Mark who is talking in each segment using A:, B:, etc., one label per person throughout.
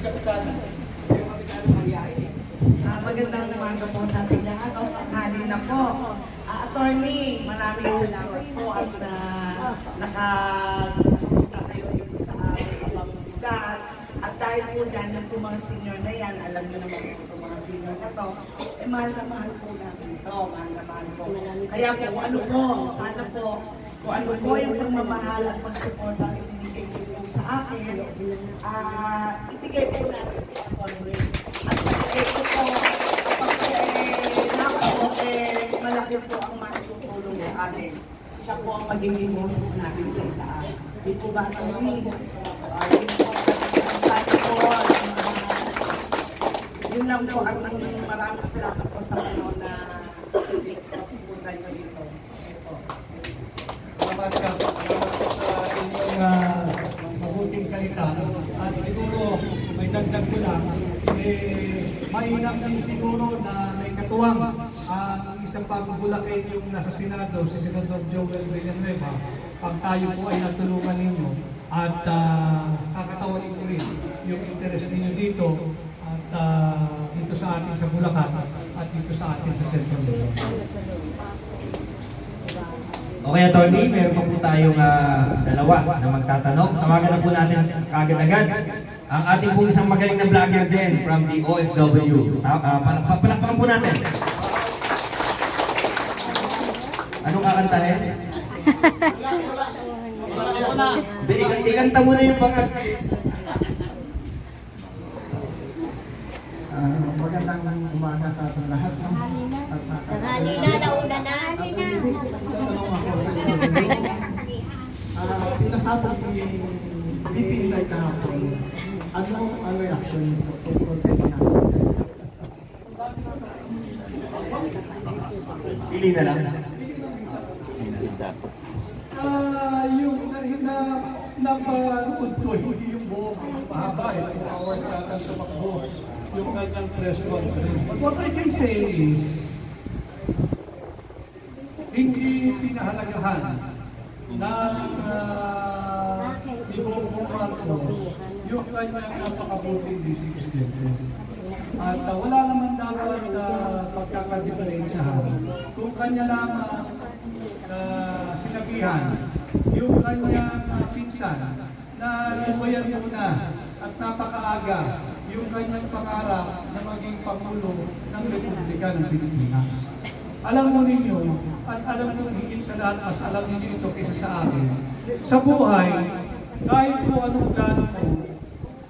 A: Kapitana.
B: Magandang naman po sa ating lahat. O, tanghali na po. Attorney, maraming salamat po at nakapunta kayo dito sa aming lugar. At dahil po dyan, yung po mga senior na yan, alam nyo naman po itong mga senior na to, eh mahal na mahal po natin ito, mahal na mahal po. Kaya po, ano po, sana po, kung ano po yung pagmamahal at pag-support ang ibigay po sa akin, ibigay po natin ito, Attorney. At ibigay po po, malaki po ang matutulong sa atin. Siya po ang magiging boses natin sa itaas. Di po ba kami? Yun lang po at maraming salamat po sa mga na pupunta nyo dito.
A: Salamat ka po. Salamat po sa inyong mabuting salita. At siguro, may dagdag ko lang, mainam din siguro na may katuwang ang isang pagbulakid yung nasa Senado, si Senador Joel Villanueva, pag tayo po ay natulungan ninyo at kakatawanin ko rin yung interest ninyo dito at dito sa atin sa Bulacan at dito sa atin sa Central Luzon.
C: Okay, Attorney, meron pa po tayong dalawa na magtatanong. Tawagan na po natin kagad-agad ang ating po isang magaling na vlogger din from the OFW. Palakpakan po natin. Anong kakantahin? Ikanta mo na yung pangat.
A: Magandang umaga sa ating lahat.
D: Tanghali na, nauna na.
A: Pinasabot ni PPI kahapon, ano ang reaction nito tungkol kay Pinay?
C: Pili na lang.
A: Yung napanood ko, hindi yung buong mahaba, yung hours sa ating tumakbo, yung kanyang press conference. But what I can say is, hindi pinahalagahan ng ibang Marcos yung kanyang napakabuting Vice Presidente. At wala naman dapat pagkakadiferensyahan kung kanya lamang sinabihan yung kanyang pinsan na lumayan muna at napakaaga yung kanyang pangarap na maging Pangulo ng Republika ng Pilipinas. Alam mo ninyo, at alam mo higit sa lahat, as alam ninyo ito kaysa sa akin, sa buhay, kahit po anong plano mo,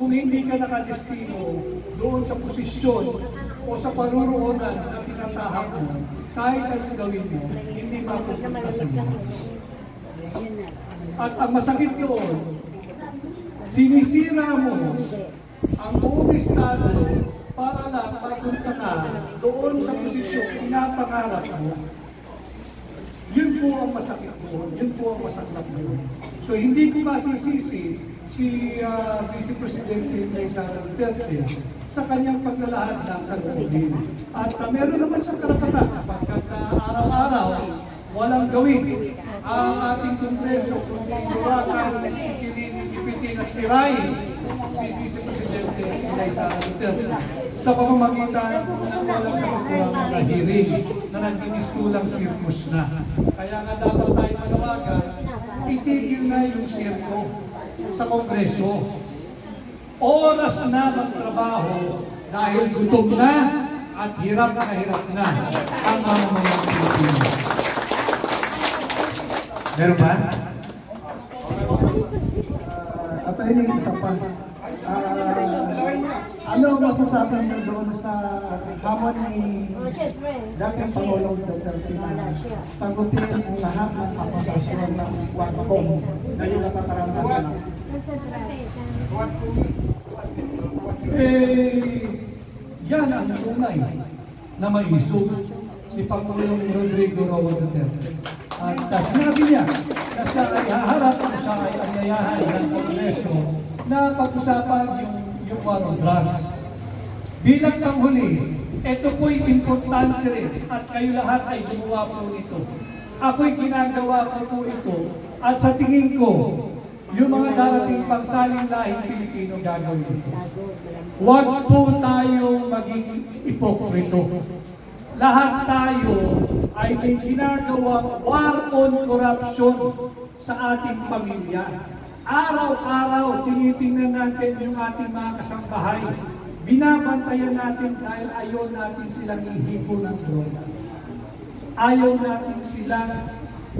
A: kung hindi ka nakadestino doon sa posisyon o sa paruroonan na pinatahak mo, kahit anong gawin mo, hindi mapupunta sa iyo. At ang masakit yun, sinisira mo ang buong estado para lang mapunta ka doon sa posisyon na pinapangarap mo. Yun po ang masakit doon, yun po ang masaklap doon. So hindi ko masisisi si Vice Presidente Sara Duterte sa kanyang paglalahad ng salubin. At meron naman siyang karapatan sapagkat araw-araw walang gawin ang ating Kongreso kung iwakan si ipitin at sirain si Vice Presidente Sara Duterte sa pamamagitan ng walang kakukurang mga hearing na nagtinistulang sirkus na. Kaya nga dapat tayo manawagan, itigil na yung sirko sa Kongreso. Oras na magtrabaho dahil gutom na at hirap na ang mamamayang Pilipinas.
C: Meron ba?
A: At ayun yung isa pa. Ano masasabi mo doon sa hamon ni dating Pangulong Duterte na sagutin ang lahat ng akusasyon ng Quadcom na yung nakakaranasan na? Yan ang tunay na maisog si Pangulong Rodrigo Roa Duterte. At sinabi niya na siya ay haharap o siya ay anyayahan ng Kongreso na pag-usapan yung war on drugs. Bilang panghuli, ito po'y importante rin at kayo lahat ay gumawa po ito. Ako'y ginagawa ko po ito at sa tingin ko, yung mga darating pangsaling lahing Pilipino gagawin ito. Huwag po tayong maging ipokrito. Lahat tayo ay may ginagawang war on corruption sa ating pamilya. Araw-araw, tinitingnan natin yung ating mga kasambahay. Binabantayan natin dahil ayaw natin silang ihipo ng droga. Ayaw natin silang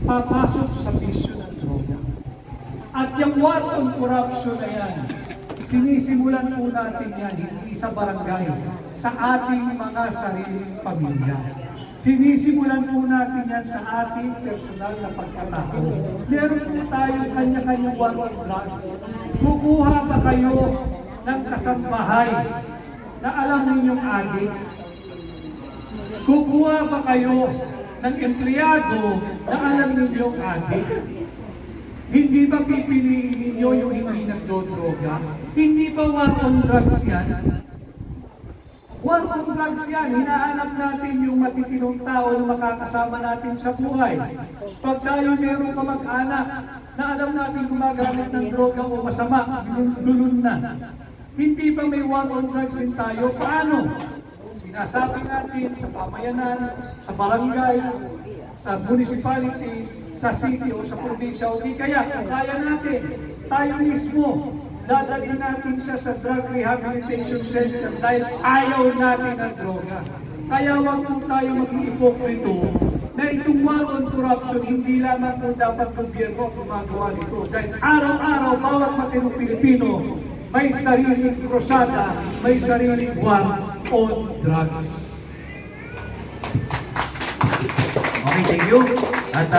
A: papasok sa bisyo ng droga. At yung war on corruption na yan, sinisimulan po natin yan hindi sa barangay, sa ating mga sariling pamilya. Sinisimulan po natin yan sa ating personal na pagkatao. Meron po tayong kanya-kanyang war on drugs. Kukuha pa kayo ng kasambahay na alam ninyong adik? Kukuha pa kayo ng empleyado na alam ninyong adik? Hindi ba pipiliin ninyo yung hindi nagdodroga? Hindi ba war on drugs yan? War on drugs yan. Hinahanap natin yung matitinong tao na makakasama natin sa buhay. Pag tayo meron kamag-anak na alam natin gumagamit ng droga o masama, dulun na. Hindi ba may war on drugs din tayo? Paano? Sinasabi natin sa pamayanan, sa barangay, sa municipality, sa city o sa probinsya o di kaya natin, tayo mismo, dadalhin natin siya sa drug rehabilitation center dahil ayaw natin ng droga. Kaya wag po tayo mag-ipokrito na itong war on corruption, hindi lamang po dapat gobyerno gumagawa nito. Dahil araw-araw, bawat matinong Pilipino, may sariling krusada, may sariling war on drugs.
C: Okay, thank you. At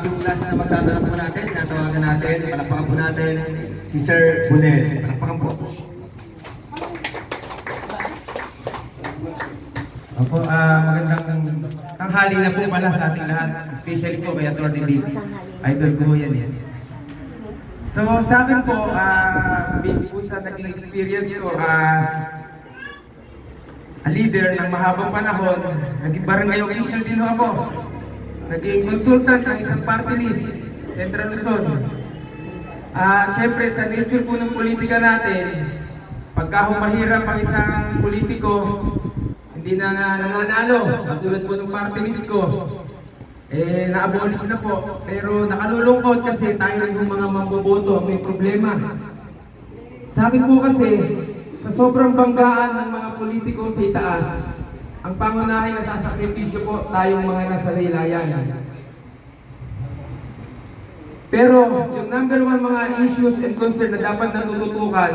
C: yung last na magtatanong po natin, natawagan natin, palakpakan po natin si Sir Bunel. Palakpakan po. Opo, magandang tanghali na po pala sa ating lahat, especially po kay Atty. Dave. Idol ko yan yan. So sa akin po, based po sa naging experience ko a leader ng mahabang panahon, naging barangay official din ako. Naging consultant ng isang party list, Central Luzon. Siyempre sa nature po ng politika natin, pagka humahirap ang isang politiko, hindi na nananalo, katulad po ng party list ko, na-abolish na po. Pero nakalulungkot kasi tayo yung mga mamboboto may problema. Sa akin po kasi, sa sobrang banggaan ng mga politiko sa itaas, ang pangunahing nasasakripisyo po tayong mga nasa laylayan. Pero yung number one mga issues and concern na dapat natututukan,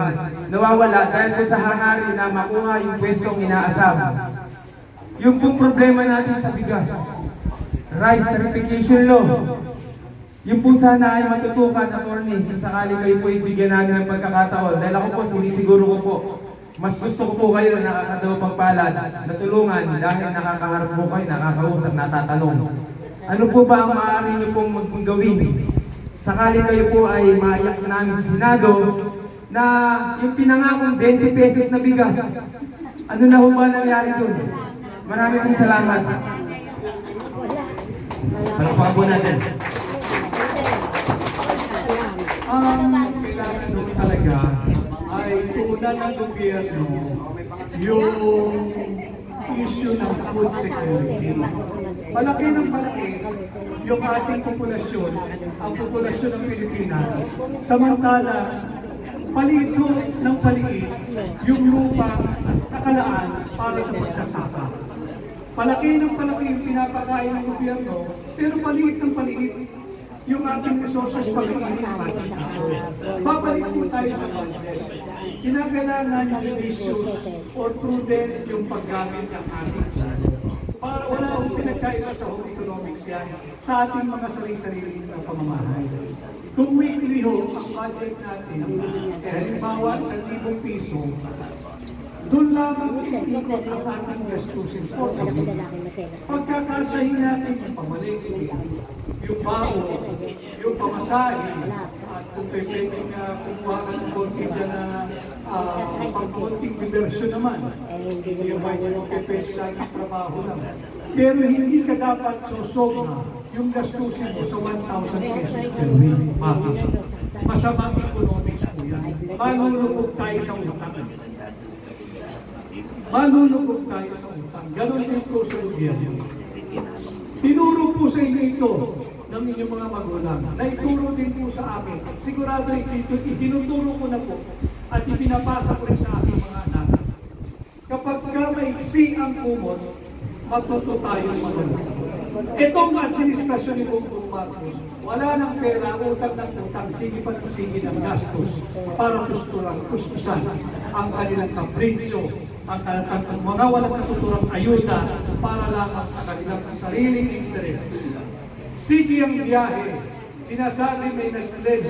C: nawawala dahil po sa hangarin na makuha yung pwestong inaasam. Yung pong problema natin sa bigas, rice verification law, yung po sana ay matutukan, attorney, kung sakali kayo po ibigyan namin ng pagkakataon. Dahil ako po, sinisiguro ko po, mas gusto ko po kayo na nakakadaw pagpalad, natulungan dahil nakakaharap po kayo, nakakausap, natatanong. Ano po ba ang maaari niyo pong gawin? Sakali kayo po ay maiyak namin sa Senado na yung pinangakong 20 pesos na bigas, ano na po ba nangyari doon? Maraming pong salamat. Palakpakan po natin.
A: Kailangan doon talaga ay tuunan ng gobyerno yung issue ng food security. Palaki ng palaki yung ating populasyon, ang populasyon ng Pilipinas. Samantala, palito ng paliit yung lupa nakalaan para sa pagsasaka. Palaki ng palaki yung pinapakain ng gobyerno, pero paliit ng paliit yung ating resources pag-iinit natin. Babalik po tayo sa budget. Kinakailangan yung ambitious or prudent yung paggamit ng ating budget. Para wala akong pinagkaiba sa home economics yan sa ating mga sarili-sarili ng pamamahay. Kung weekly ho, ang budget natin, halimbawa sa 1,000 piso, doon lamang ikot ang ating gastusin for the week. Pagkakasahin natin yung pamalengke, yung bao, yung pamasahe, at kung pwedeng kumuha ka ng konti dyan na pagkonting diversyon naman, yung may pwede lang yung trabaho lang. Pero hindi ka dapat sosobra yung gastusin mo sa 1,000 pesos per week. Masamang economics po yan. Manunubog tayo sa utang. Manunubog tayo sa utang. Ganon din po sa gobyerno. Tinuro po sa inyo ito ng inyong mga magulang. Naituro din po sa amin. Sigurado itinuturo ko na po at ipinapasa ko rin sa aking mga anak. Kapag maiksi ang kumot, matuto tayong magaling. Itong administrasyon ni Bongbong Marcos, wala ng pera, utang ng utang, sige pa ng sige ng gastos para kustusan ang kanilang kapritsyo, ang mga walang katuturang ayuda para lamang sa kanilang sariling interes. Sige ang biyahe, sinasabi may nag-pledge,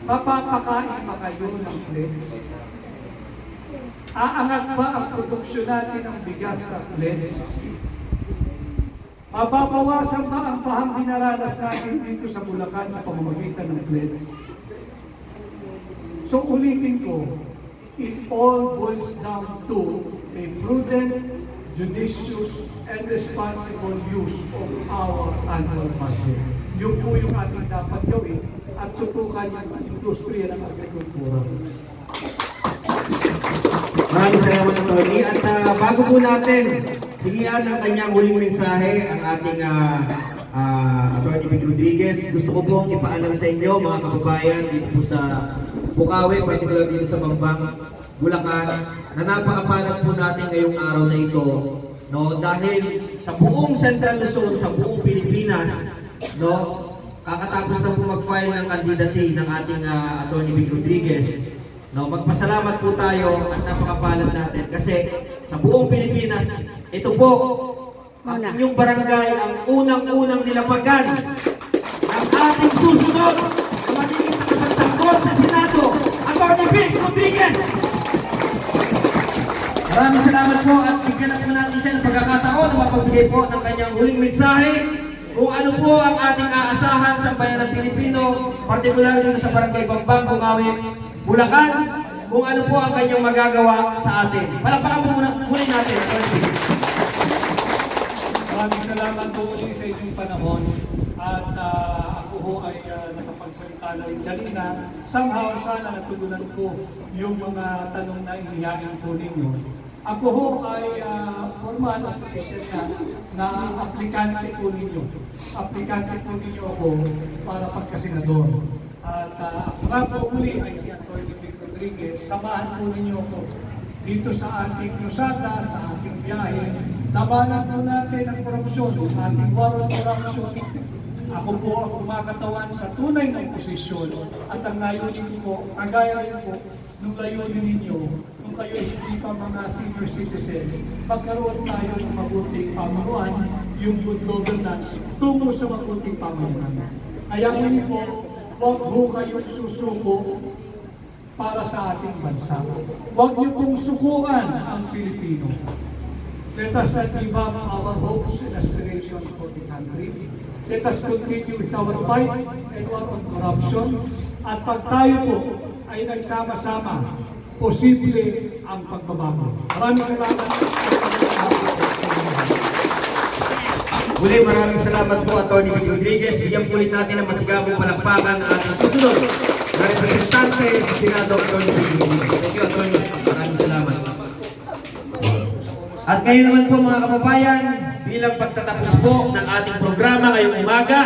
A: mapapakain pa kayo ng pledge. Aangat ba ang produksyon natin ng bigas sa pledge? Mababawasan ba ang bahang dinaranas natin dito sa Bulacan sa pamamagitan ng pledge? So ulitin ko, it all boils down to a prudent, judicious, and responsible use of our annual budget. Yun po yung ating dapat gawin at tutukan yung industriya ng agrikultura.
C: Maraming salamat, Tony. At bago po natin bigyan ng kanyang huling mensahe ang ating Atty. Vic Rodriguez, gusto ko pong ipaalam sa inyo, mga kababayan, dito po sa Bukawi, particular dito sa Bambang, Bulacan, na napakapalad po natin ngayong araw na ito, no? Dahil sa buong Central Luzon, sa buong Pilipinas, no? Kakatapos na po mag-file ng candidacy ng ating Atty. Vic Rodriguez. No, magpasalamat po tayo at napakapalad natin kasi sa buong Pilipinas, ito po ang inyong barangay ang unang-unang nilapagan ng ating susunod na magiging tagapagtanggol sa Senado, Atty. Vic Rodriguez. Maraming salamat po at bigyan na po natin siya ng pagkakataon na mapagbigay po ng kanyang huling mensahe kung ano po ang ating aasahan sa bayan ng Pilipino, partikular dito sa Barangay Bambang, Bukawi, Bulacan, kung ano po ang kanyang magagawa sa atin. Palakpakan po muli natin.
A: Maraming salamat po muli sa inyong panahon at ako ho ay nakapagsalita na rin kanina. Somehow sana natugunan ko yung mga tanong na inihain po ninyo. Ako ho ay formal official na aplikante po ninyo. Aplikante po ninyo ako para pagkasenador. At ako nga po muli ay si Atty. Vic Rodriguez, samahan po ninyo ako dito sa ating krusada, sa ating biyahe. Labanan po natin ang korupsyon, ating war on corruption. Ako po ang kumakatawan sa tunay na posisyon at ang layunin ko, kagaya rin po nung layunin ninyo, nung kayo hindi pa mga senior citizens, magkaroon tayo ng mabuting pamamuan, yung good governance, tungo sa mabuting pamamuan. Kaya ngayon po, huwag mo kayong susuko para sa ating bansa. Huwag niyo pong sukuan ang Pilipino. Let us not give up our hopes and aspirations for the country. Let us continue with our fight and war on corruption. At pag tayo po ay nagsama-sama, posible ang pagbabago. Maraming salamat.
C: Muli, maraming salamat po, Atty. Vic Rodriguez. Bigyan po ulit natin ang masigabong palakpakan ng ating susunod na representante sa Senado, Atty. Vic Rodriguez. Thank you, Atty. Maraming salamat. At ngayon naman po, mga kababayan, bilang pagtatapos po ng ating programa ngayong umaga,